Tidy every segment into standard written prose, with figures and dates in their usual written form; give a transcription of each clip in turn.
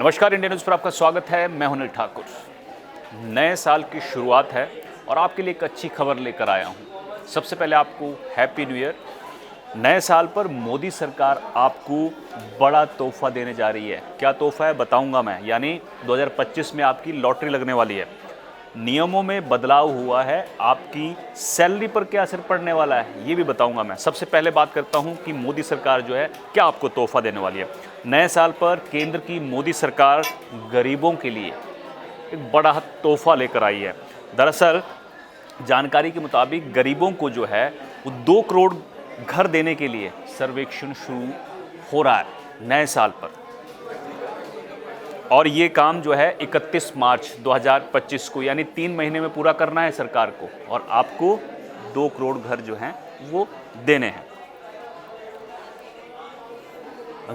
नमस्कार, India news पर आपका स्वागत है। मैं हूं अनिल ठाकुर। नए साल की शुरुआत है और आपके लिए एक अच्छी खबर लेकर आया हूं। सबसे पहले आपको हैप्पी न्यू ईयर। नए साल पर मोदी सरकार आपको बड़ा तोहफा देने जा रही है। क्या तोहफा है बताऊंगा मैं, यानी 2025 में आपकी लॉटरी लगने वाली है। नियमों में बदलाव हुआ है, आपकी सैलरी पर क्या असर पड़ने वाला है ये भी बताऊंगा मैं। सबसे पहले बात करता हूं कि मोदी सरकार जो है क्या आपको तोहफा देने वाली है। नए साल पर केंद्र की मोदी सरकार गरीबों के लिए एक बड़ा तोहफा लेकर आई है। दरअसल जानकारी के मुताबिक गरीबों को जो है वो 2 करोड़ घर देने के लिए सर्वेक्षण शुरू हो रहा है नए साल पर, और ये काम जो है 31 मार्च 2025 को, यानी 3 महीने में पूरा करना है सरकार को, और आपको 2 करोड़ घर जो हैं वो देने हैं।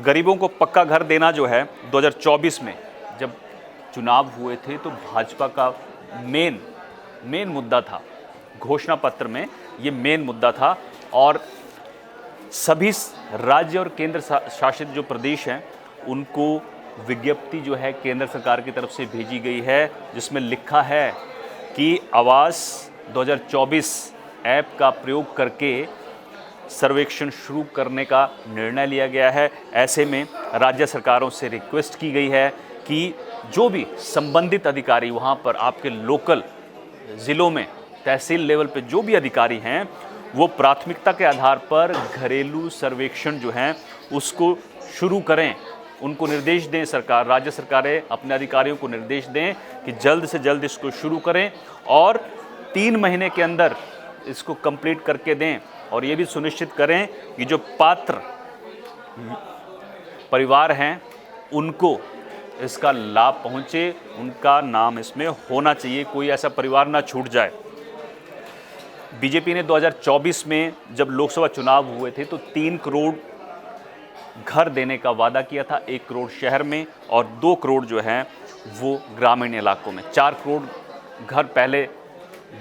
गरीबों को पक्का घर देना जो है 2024 में जब चुनाव हुए थे तो भाजपा का मेन मुद्दा था। घोषणा पत्र में ये मेन मुद्दा था, और सभी राज्य और केंद्र शासित जो प्रदेश हैं उनको विज्ञप्ति जो है केंद्र सरकार की तरफ से भेजी गई है, जिसमें लिखा है कि आवास 2024 ऐप का प्रयोग करके सर्वेक्षण शुरू करने का निर्णय लिया गया है। ऐसे में राज्य सरकारों से रिक्वेस्ट की गई है कि जो भी संबंधित अधिकारी वहाँ पर आपके लोकल ज़िलों में तहसील लेवल पे जो भी अधिकारी हैं वो प्राथमिकता के आधार पर घरेलू सर्वेक्षण जो हैं उसको शुरू करें। उनको निर्देश दें सरकार, राज्य सरकारें अपने अधिकारियों को निर्देश दें कि जल्द से जल्द इसको शुरू करें और 3 महीने के अंदर इसको कंप्लीट करके दें, और ये भी सुनिश्चित करें कि जो पात्र परिवार हैं उनको इसका लाभ पहुंचे, उनका नाम इसमें होना चाहिए, कोई ऐसा परिवार ना छूट जाए। बीजेपी ने 2024 में जब लोकसभा चुनाव हुए थे तो 3 करोड़ घर देने का वादा किया था, 1 करोड़ शहर में और 2 करोड़ जो हैं वो ग्रामीण इलाकों में। 4 करोड़ घर पहले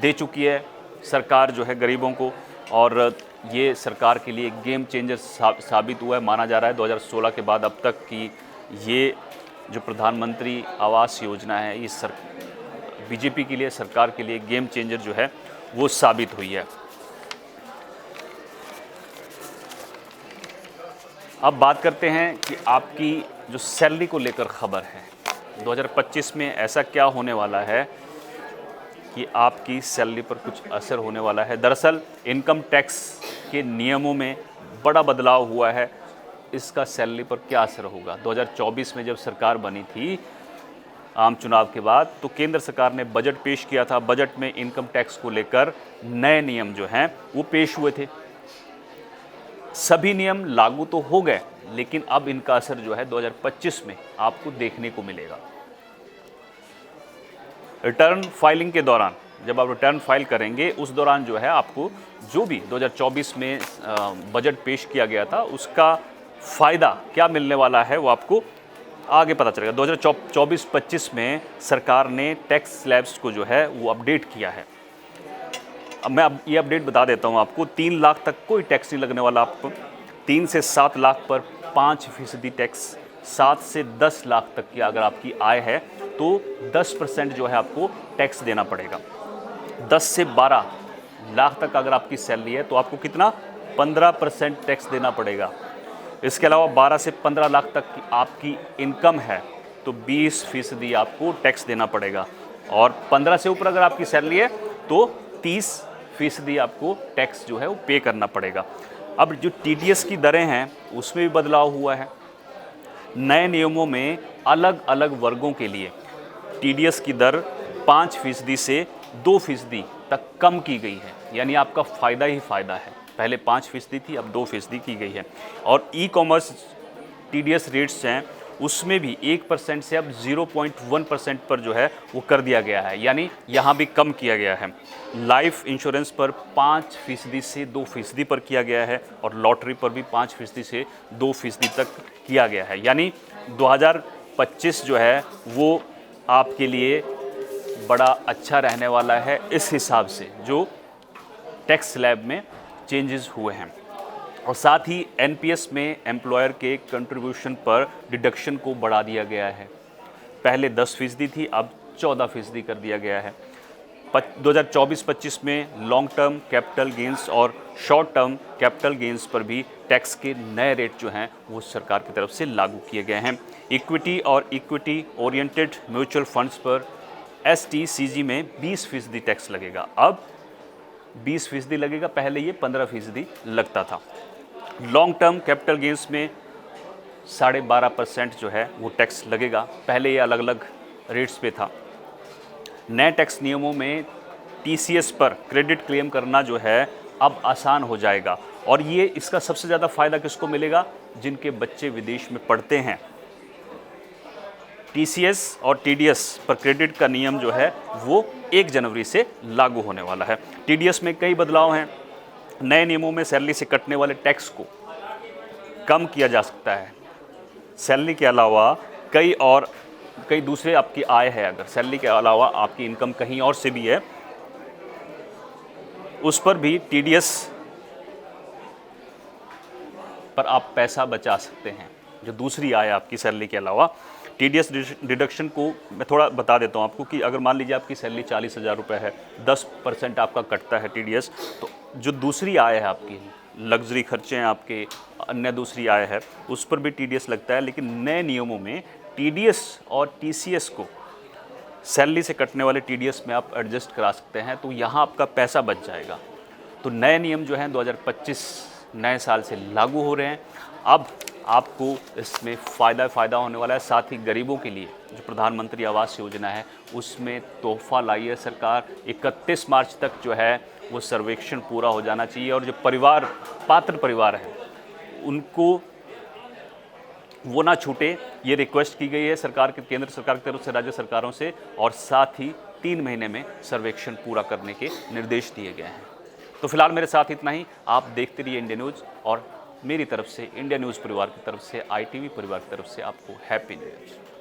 दे चुकी है सरकार जो है गरीबों को, और ये सरकार के लिए गेम चेंजर साबित हुआ है। माना जा रहा है 2016 के बाद अब तक की ये जो प्रधानमंत्री आवास योजना है ये बीजेपी के लिए, सरकार के लिए गेम चेंजर जो है वो साबित हुई है। अब बात करते हैं कि आपकी जो सैलरी को लेकर खबर है, 2025 में ऐसा क्या होने वाला है कि आपकी सैलरी पर कुछ असर होने वाला है। दरअसल इनकम टैक्स के नियमों में बड़ा बदलाव हुआ है, इसका सैलरी पर क्या असर होगा। 2024 में जब सरकार बनी थी आम चुनाव के बाद, तो केंद्र सरकार ने बजट पेश किया था। बजट में इनकम टैक्स को लेकर नए नियम जो हैं वो पेश हुए थे। सभी नियम लागू तो हो गए, लेकिन अब इनका असर जो है 2025 में आपको देखने को मिलेगा। रिटर्न फाइलिंग के दौरान, जब आप रिटर्न फाइल करेंगे उस दौरान जो है आपको जो भी 2024 में बजट पेश किया गया था उसका फ़ायदा क्या मिलने वाला है वो आपको आगे पता चलेगा। 2024-25 में सरकार ने टैक्स स्लैब्स को जो है वो अपडेट किया है। अब मैं ये अपडेट बता देता हूँ आपको। 3 लाख तक कोई टैक्स नहीं लगने वाला आपको। 3 से 7 लाख पर 5% टैक्स। 7 से 10 लाख तक की अगर आपकी आय है तो 10% जो है आपको टैक्स देना पड़ेगा। 10 से 12 लाख तक अगर आपकी सैलरी है तो आपको कितना 15% टैक्स देना पड़ेगा। इसके अलावा 12 से 15 लाख तक की आपकी इनकम है तो 20% आपको टैक्स देना पड़ेगा, और 15 से ऊपर अगर आपकी सैलरी है तो 30% आपको टैक्स जो है वो पे करना पड़ेगा। अब जो TDS की दरें हैं उसमें भी बदलाव हुआ है। नए नियमों में अलग अलग वर्गों के लिए TDS की दर 5% से 2% तक कम की गई है, यानी आपका फ़ायदा ही फ़ायदा है। पहले 5% थी, अब 2% की गई है। और ई-कॉमर्स TDS रेट्स हैं उसमें भी 1% से अब 0.1% पर जो है वो कर दिया गया है, यानी यहाँ भी कम किया गया है। लाइफ इंश्योरेंस पर 5% से 2% पर किया गया है, और लॉटरी पर भी 5% से 2% तक किया गया है। यानी 2025 जो है वो आपके लिए बड़ा अच्छा रहने वाला है इस हिसाब से जो टैक्स स्लैब में चेंजेस हुए हैं। और साथ ही एनपीएस में एम्प्लॉयर के कंट्रीब्यूशन पर डिडक्शन को बढ़ा दिया गया है। पहले 10% थी, अब 14% कर दिया गया है। 2024-25 में लॉन्ग टर्म कैपिटल गेंस और शॉर्ट टर्म कैपिटल गेंस पर भी टैक्स के नए रेट जो हैं वो सरकार की तरफ से लागू किए गए हैं। इक्विटी और इक्विटी ओरिएंटेड म्यूचुअल फंड्स पर STCG में 20% टैक्स लगेगा। अब 20% लगेगा, पहले ये 15% लगता था। लॉन्ग टर्म कैपिटल गेंस में 12.5% जो है वो टैक्स लगेगा, पहले ये अलग अलग रेट्स पे था। नए टैक्स नियमों में TCS पर क्रेडिट क्लेम करना जो है अब आसान हो जाएगा, और ये इसका सबसे ज़्यादा फायदा किसको मिलेगा? जिनके बच्चे विदेश में पढ़ते हैं। TCS और TDS पर क्रेडिट का नियम जो है वो 1 जनवरी से लागू होने वाला है। TDS में कई बदलाव हैं। नए नियमों में सैलरी से कटने वाले टैक्स को कम किया जा सकता है। सैलरी के अलावा कई दूसरे आपकी आय है, अगर सैलरी के अलावा आपकी इनकम कहीं और से भी है, उस पर भी TDS पर आप पैसा बचा सकते हैं। जो दूसरी आय आपकी सैलरी के अलावा, TDS डिडक्शन को मैं थोड़ा बता देता हूँ आपको कि अगर मान लीजिए आपकी सैलरी 40,000 रुपये है, 10% आपका कटता है TDS, तो जो दूसरी आय है आपकी, लग्जरी खर्चे हैं आपके, अन्य दूसरी आय है, उस पर भी TDS लगता है। लेकिन नए नियमों में TDS और TCS को सैलरी से कटने वाले TDS में आप एडजस्ट करा सकते हैं, तो यहाँ आपका पैसा बच जाएगा। तो नए नियम जो हैं 2025 नए साल से लागू हो रहे हैं। अब आपको इसमें फ़ायदा होने वाला है। साथ ही गरीबों के लिए जो प्रधानमंत्री आवास योजना है उसमें तोहफ़ा लाई है सरकार। 31 मार्च तक जो है वो सर्वेक्षण पूरा हो जाना चाहिए, और जो पात्र परिवार हैं उनको वो ना छूटे, ये रिक्वेस्ट की गई है केंद्र सरकार की तरफ से राज्य सरकारों से, और साथ ही 3 महीने में सर्वेक्षण पूरा करने के निर्देश दिए गए हैं। तो फिलहाल मेरे साथ इतना ही। आप देखते रहिए इंडिया न्यूज़, और मेरी तरफ से, इंडिया न्यूज़ परिवार की तरफ से, ITV परिवार की तरफ से आपको हैप्पी न्यू ईयर।